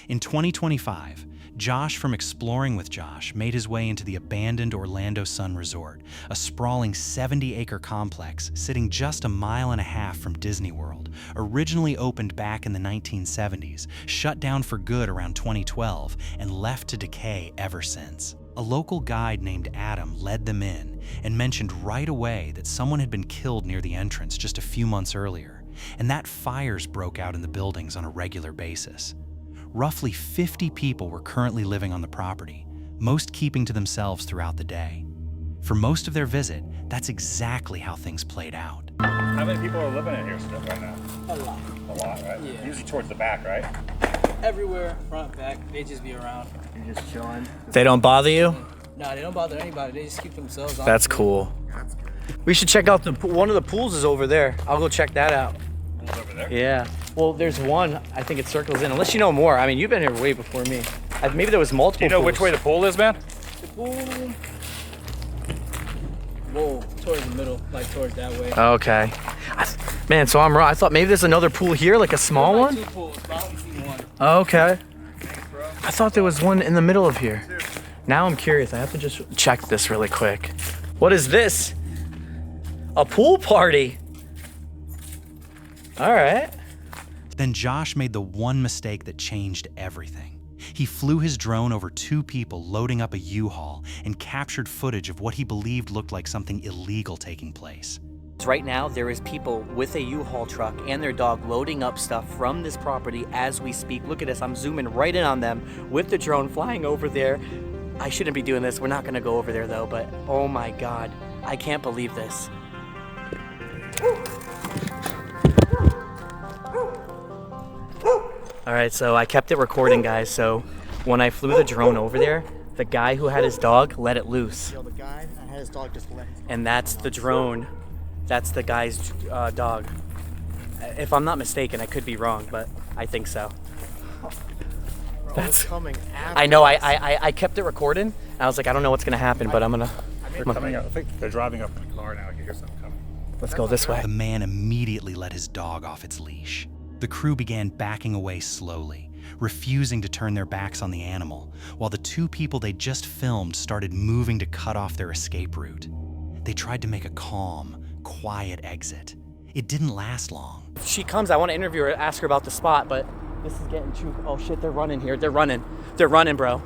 In 2025, Josh from Exploring with Josh made his way into the abandoned Orlando Sun Resort, a sprawling 70-acre complex sitting just a mile and a half from Disney World, originally opened back in the 1970s, shut down for good around 2012, and left to decay ever since. A local guide named Adam led them in and mentioned right away that someone had been killed near the entrance just a few months earlier, and that fires broke out in the buildings on a regular basis. Roughly 50 people were currently living on the property, most keeping to themselves throughout the day. For most of their visit, that's exactly how things played out. How many people are living in here still right now? A lot. A lot, right? Yeah. Usually towards the back, right? Everywhere, front, back, they just be around. You're just chilling. They don't bother you? Nah, they don't bother anybody. They just keep themselves on. That's cool. That's good. We should check out one of the pools is over there. I'll go check that out. Pools over there? Yeah. Well, there's one. I think it circles in. Unless you know more. I mean, you've been here way before me. Maybe there was multiple. Do you know pools. which way the pool is, man? The pool. Whoa, towards the middle, like towards that way. Okay. Man, so I'm wrong. I thought maybe there's another pool here, like a small one. Two pools, but I only seen one. Okay. I thought there was one in the middle of here. Now I'm curious. I have to just check this really quick. What is this? A pool party. All right. Then Josh made the one mistake that changed everything. He flew his drone over two people loading up a U-Haul and captured footage of what he believed looked like something illegal taking place. Right now, there is people with a U-Haul truck and their dog loading up stuff from this property as we speak. Look at this. I'm zooming right in on them with the drone flying over there. I shouldn't be doing this. We're not going to go over there, though. But, oh, my God. I can't believe this. All right, so I kept it recording, guys. So when I flew the drone over there, the guy who had his dog let it loose. Yo, the guy that had his dog just let his And that's the drone. That's the guy's dog. If I'm not mistaken, I could be wrong, but I think so. That's coming after I know. us. I kept it recording. And I was like, I don't know what's gonna happen, but I'm gonna. They're coming up. I think they're driving up in the car now. I can hear something coming. Let's go this way. The man immediately let his dog off its leash. The crew began backing away slowly, refusing to turn their backs on the animal, while the two people they just filmed started moving to cut off their escape route. They tried to make a calm, quiet exit. It didn't last long. If she comes, I want to interview her, ask her about the spot, but this is getting too. Oh shit, they're running here. They're running. They're running, bro.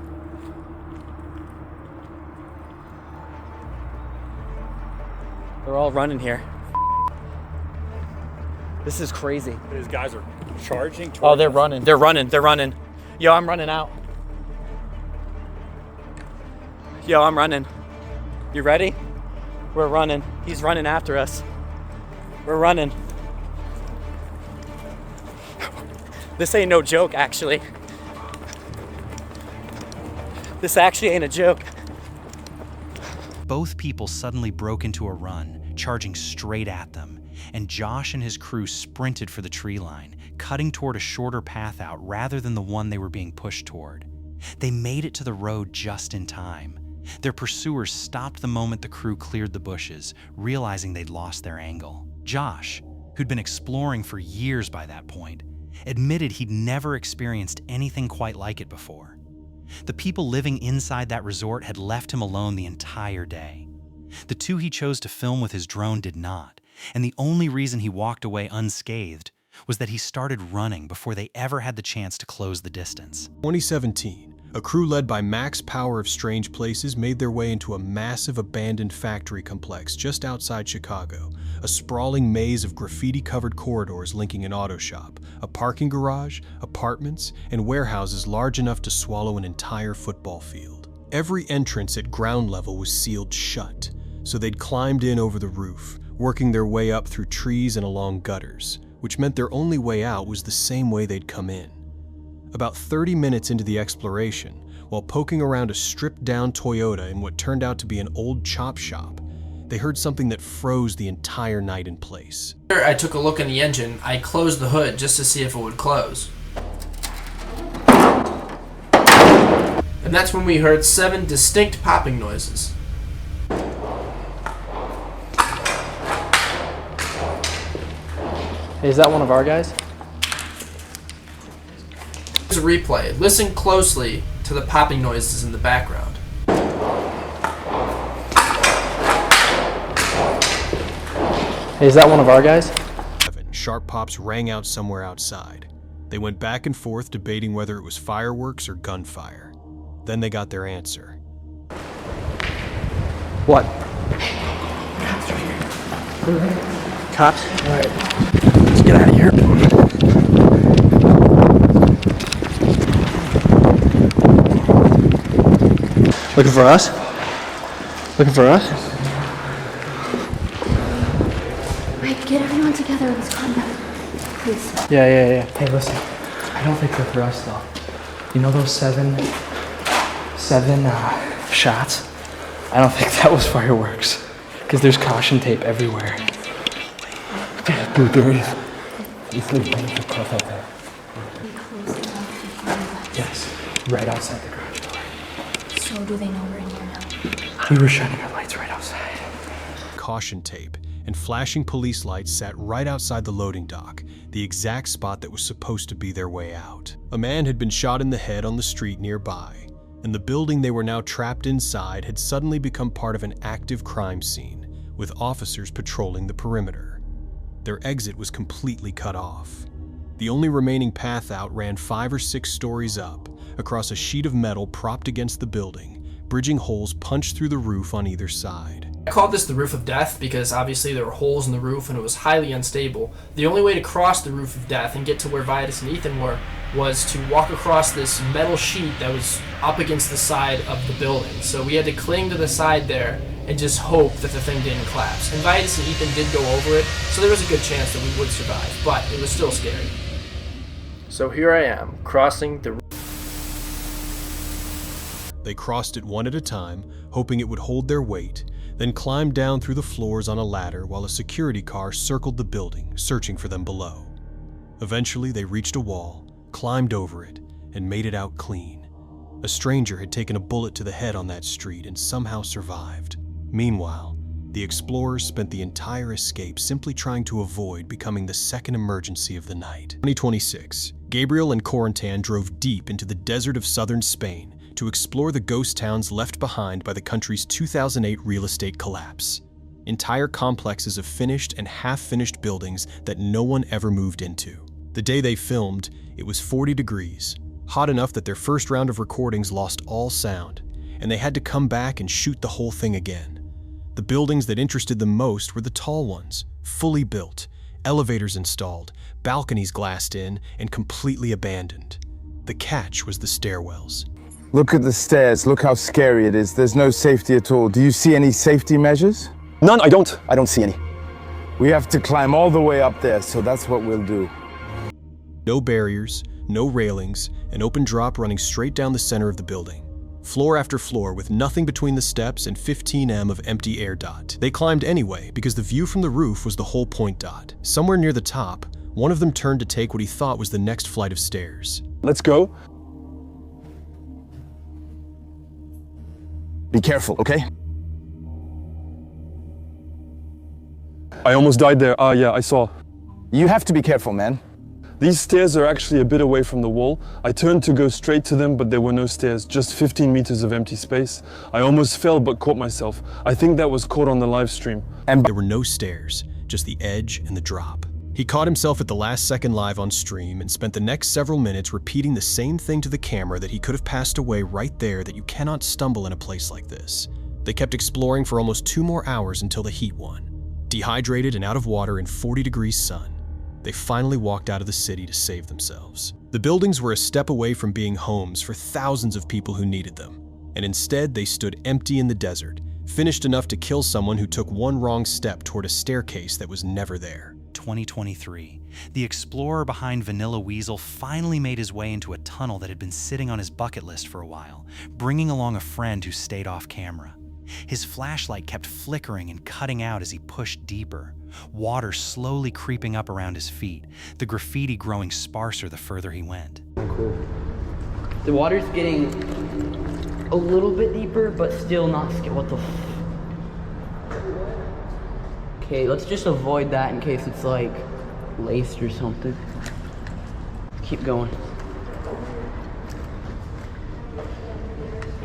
They're all running here. This is crazy. These guys are charging. Oh, they're running. They're running. They're running. Yo, I'm running out. Yo, I'm running. You ready? We're running. He's running after us. We're running. This ain't no joke, actually. This actually ain't a joke. Both people suddenly broke into a run, charging straight at them, and Josh and his crew sprinted for the tree line, cutting toward a shorter path out rather than the one they were being pushed toward. They made it to the road just in time. Their pursuers stopped the moment the crew cleared the bushes, realizing they'd lost their angle. Josh, who'd been exploring for years by that point, admitted he'd never experienced anything quite like it before. The people living inside that resort had left him alone the entire day. The two he chose to film with his drone did not, and the only reason he walked away unscathed was that he started running before they ever had the chance to close the distance. 2017, a crew led by Max Power of Strange Places made their way into a massive abandoned factory complex just outside Chicago, a sprawling maze of graffiti-covered corridors linking an auto shop, a parking garage, apartments, and warehouses large enough to swallow an entire football field. Every entrance at ground level was sealed shut, so they'd climbed in over the roof, working their way up through trees and along gutters, which meant their only way out was the same way they'd come in. About 30 minutes into the exploration, while poking around a stripped-down Toyota in what turned out to be an old chop shop, they heard something that froze the entire night in place. I took a look in the engine. I closed the hood just to see if it would close. And that's when we heard 7 distinct popping noises. Hey, is that one of our guys? Here's a replay. Listen closely to the popping noises in the background. Hey, is that one of our guys? Sharp pops rang out somewhere outside. They went back and forth debating whether it was fireworks or gunfire. Then they got their answer. What? Cops? All right. Let's get out of here. Looking for us? Looking for us? Wait, get everyone together. Let's calm down. Please. Yeah. Hey, listen. I don't think they're for us, though. You know those seven shots? I don't think that was fireworks. Because there's caution tape everywhere. Dude, there is. It's like close out there. Yes, right outside the garage door. So do they know we're in here now? We were shining our lights right outside. Caution tape and flashing police lights sat right outside the loading dock, the exact spot that was supposed to be their way out. A man had been shot in the head on the street nearby, and the building they were now trapped inside had suddenly become part of an active crime scene, with officers patrolling the perimeter. Their exit was completely cut off. The only remaining path out ran 5 or 6 stories up, across a sheet of metal propped against the building, bridging holes punched through the roof on either side. I called this the roof of death because obviously there were holes in the roof and it was highly unstable. The only way to cross the roof of death and get to where Vitus and Ethan were was to walk across this metal sheet that was up against the side of the building. So we had to cling to the side there and just hope that the thing didn't collapse. And Vitus and Ethan did go over it, so there was a good chance that we would survive, but it was still scary. So here I am, crossing the roof. They crossed it one at a time, hoping it would hold their weight, then climbed down through the floors on a ladder while a security car circled the building, searching for them below. Eventually, they reached a wall, climbed over it, and made it out clean. A stranger had taken a bullet to the head on that street and somehow survived. Meanwhile, the explorers spent the entire escape simply trying to avoid becoming the second emergency of the night. 2026, Gabriel and Corentin drove deep into the desert of southern Spain to explore the ghost towns left behind by the country's 2008 real estate collapse. Entire complexes of finished and half-finished buildings that no one ever moved into. The day they filmed, it was 40 degrees, hot enough that their first round of recordings lost all sound, and they had to come back and shoot the whole thing again. The buildings that interested them most were the tall ones, fully built, elevators installed, balconies glassed in, and completely abandoned. The catch was the stairwells. Look at the stairs. Look how scary it is. There's no safety at all. Do you see any safety measures? None, I don't see any. We have to climb all the way up there, so that's what we'll do. No barriers, no railings, an open drop running straight down the center of the building. Floor after floor with nothing between the steps and 15 m of empty air dot. They climbed anyway because the view from the roof was the whole point dot. Somewhere near the top, one of them turned to take what he thought was the next flight of stairs. Let's go. Be careful, okay? I almost died there. Yeah, I saw. You have to be careful, man. These stairs are actually a bit away from the wall. I turned to go straight to them, but there were no stairs, just 15 meters of empty space. I almost fell, but caught myself. I think that was caught on the live stream. And there were no stairs, just the edge and the drop. He caught himself at the last second live on stream and spent the next several minutes repeating the same thing to the camera that he could have passed away right there, that you cannot stumble in a place like this. They kept exploring for almost 2 more hours until the heat won. Dehydrated and out of water in 40 degrees sun, they finally walked out of the city to save themselves. The buildings were a step away from being homes for thousands of people who needed them, and instead they stood empty in the desert, finished enough to kill someone who took one wrong step toward a staircase that was never there. 2023, the explorer behind Vanilla Weasel finally made his way into a tunnel that had been sitting on his bucket list for a while, bringing along a friend who stayed off camera. His flashlight kept flickering and cutting out as he pushed deeper, water slowly creeping up around his feet, the graffiti growing sparser the further he went. The water's getting a little bit deeper, but still not scary. What the Okay, let's just avoid that in case it's like laced or something. Keep going.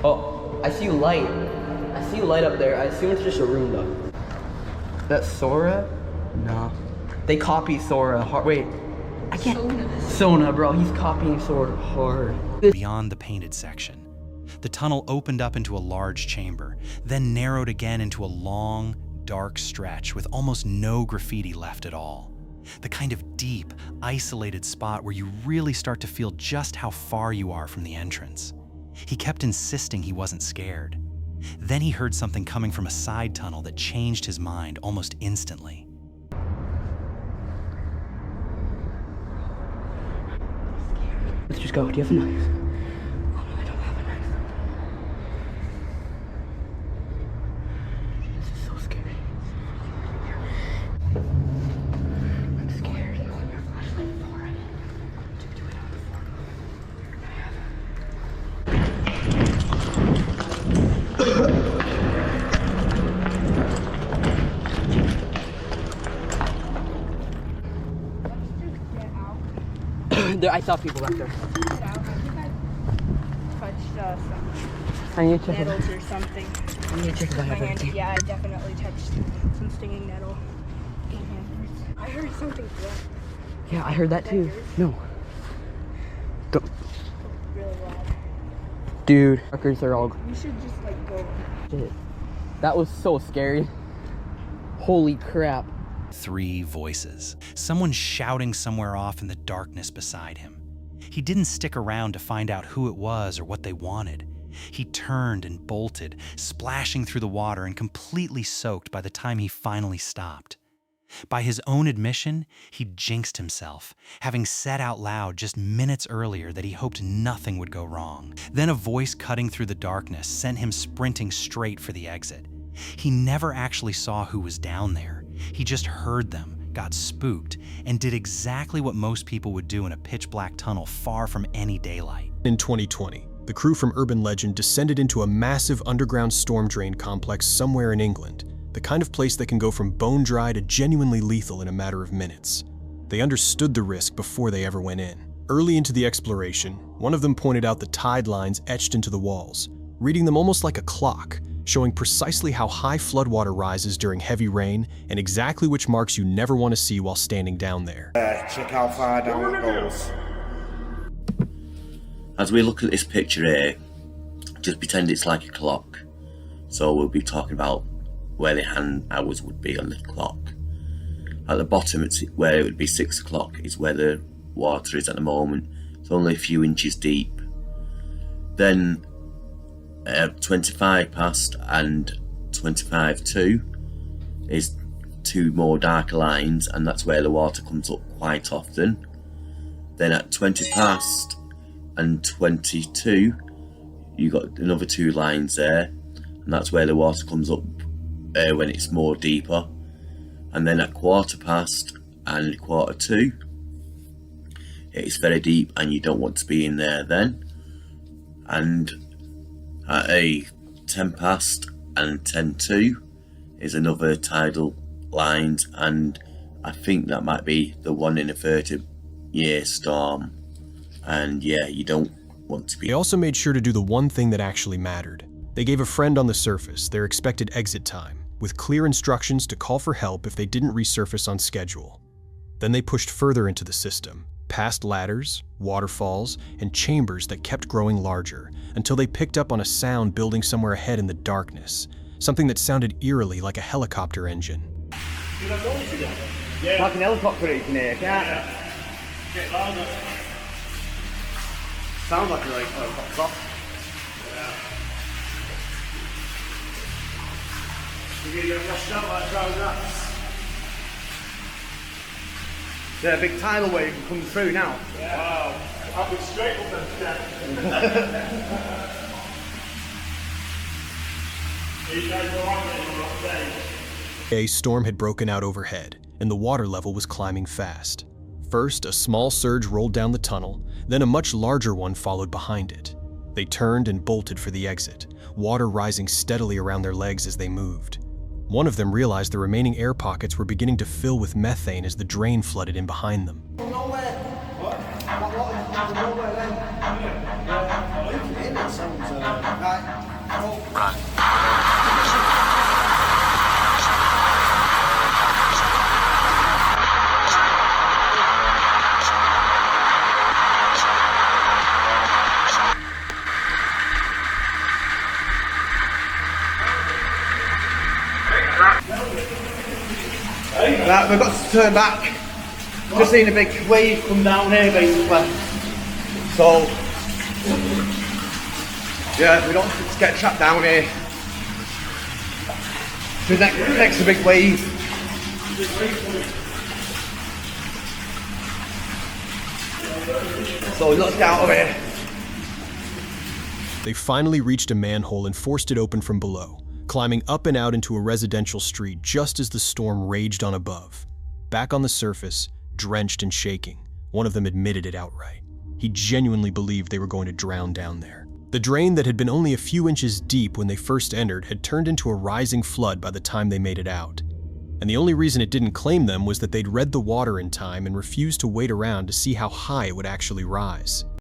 Oh, I see light. I see light up there. I assume it's just a room though. That's Sora? No. They copy Sora hard. Wait, I can't. Sona, bro. He's copying Sora hard. Beyond the painted section, the tunnel opened up into a large chamber, then narrowed again into a long, dark stretch with almost no graffiti left at all. The kind of deep, isolated spot where you really start to feel just how far you are from the entrance. He kept insisting he wasn't scared. Then he heard something coming from a side tunnel that changed his mind almost instantly. Let's just go. Do you have a knife? Oh no, I don't have a knife. This is so scary. I'm scared. You want your flashlight for it? Do it on the floor. I saw people back there. Touched I need to check nettles or something. I need to check if I have My hand, anything. yeah, I definitely touched some stinging nettle. My hand hurts. I heard something blow. Yeah, I heard that too. No. Don't. Really loud. Dude, fuckers are all. We should just like go. Shit. That was so scary. Holy crap. 3 voices, someone shouting somewhere off in the darkness beside him. He didn't stick around to find out who it was or what they wanted. He turned and bolted, splashing through the water and completely soaked by the time he finally stopped. By his own admission, he jinxed himself, having said out loud just minutes earlier that he hoped nothing would go wrong. Then a voice cutting through the darkness sent him sprinting straight for the exit. He never actually saw who was down there. He just heard them, got spooked, and did exactly what most people would do in a pitch-black tunnel far from any daylight. In 2020, the crew from Urban Legend descended into a massive underground storm drain complex somewhere in England, the kind of place that can go from bone dry to genuinely lethal in a matter of minutes. They understood the risk before they ever went in. Early into the exploration, one of them pointed out the tide lines etched into the walls, reading them almost like a clock, showing precisely how high floodwater rises during heavy rain and exactly which marks you never want to see while standing down there. Check how far down it goes. As we look at this picture here, just pretend it's like a clock. So we'll be talking about where the hand hours would be on the clock. At the bottom, it's where it would be 6 o'clock, is where the water is at the moment. It's only a few inches deep. Then 25 past and 25 to is 2 more darker lines, and that's where the water comes up quite often. Then at 20 past and 22 you got another 2 lines there, and that's where the water comes up when it's more deeper. And then at 15 past and 15 to it's very deep and you don't want to be in there then. And at a 10 past and 10 to is another tidal lines, and I think that might be the 1 in a 30-year storm. And yeah, you don't want to be. They also made sure to do the one thing that actually mattered. They gave a friend on the surface their expected exit time, with clear instructions to call for help if they didn't resurface on schedule. Then they pushed further into the system, past ladders, waterfalls, and chambers that kept growing larger, until they picked up on a sound building somewhere ahead in the darkness, something that sounded eerily like a helicopter engine. Yeah. Like an helicopter you can hear, can't it? Get louder. Sounds like a helicopter. You get rushed out like drowned rats. Is there a big tidal wave come through now? Yeah. Wow. I'll be straight up them steps. You guys go on there on that day. A storm had broken out overhead, and the water level was climbing fast. First, a small surge rolled down the tunnel, then a much larger one followed behind it. They turned and bolted for the exit, water rising steadily around their legs as they moved. One of them realized the remaining air pockets were beginning to fill with methane as the drain flooded in behind them. Right, we've got to turn back. Just seen a big wave come down here basically. So, yeah, we don't want to get trapped down here. The next a big wave. So let's get out of here. They finally reached a manhole and forced it open from below, climbing up and out into a residential street just as the storm raged on above. Back on the surface, drenched and shaking, one of them admitted it outright. He genuinely believed they were going to drown down there. The drain that had been only a few inches deep when they first entered had turned into a rising flood by the time they made it out. And the only reason it didn't claim them was that they'd read the water in time and refused to wait around to see how high it would actually rise.